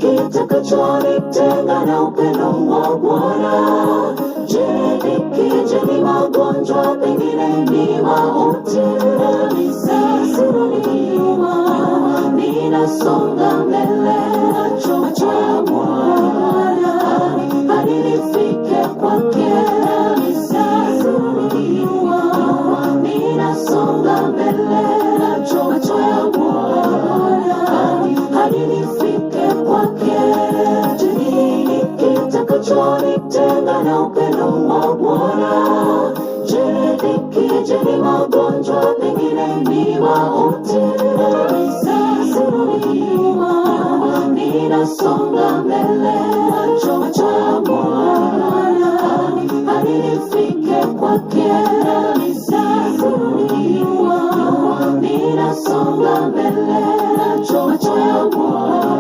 kitakachonitenga na upendo wa Bwana? Je, ni magonjwa, pengine ni mauti? Nisirudi nyuma, ninasonga mbele, macho ya Bwana hadi nifike kwake. Nisirudi nyuma, ninasonga mbele, macho ya Bwana hadi nifike kwake. Je, ni kitakachonitenga na upendo wa Bwana? Je, ni magonjwa, pengine ni mauti? Nisirudi nyuma, ninasonga mbele, macho ya Bwana hadi nifike kwake. Nisirudi nyuma, ninasonga mbele, macho ya Bwana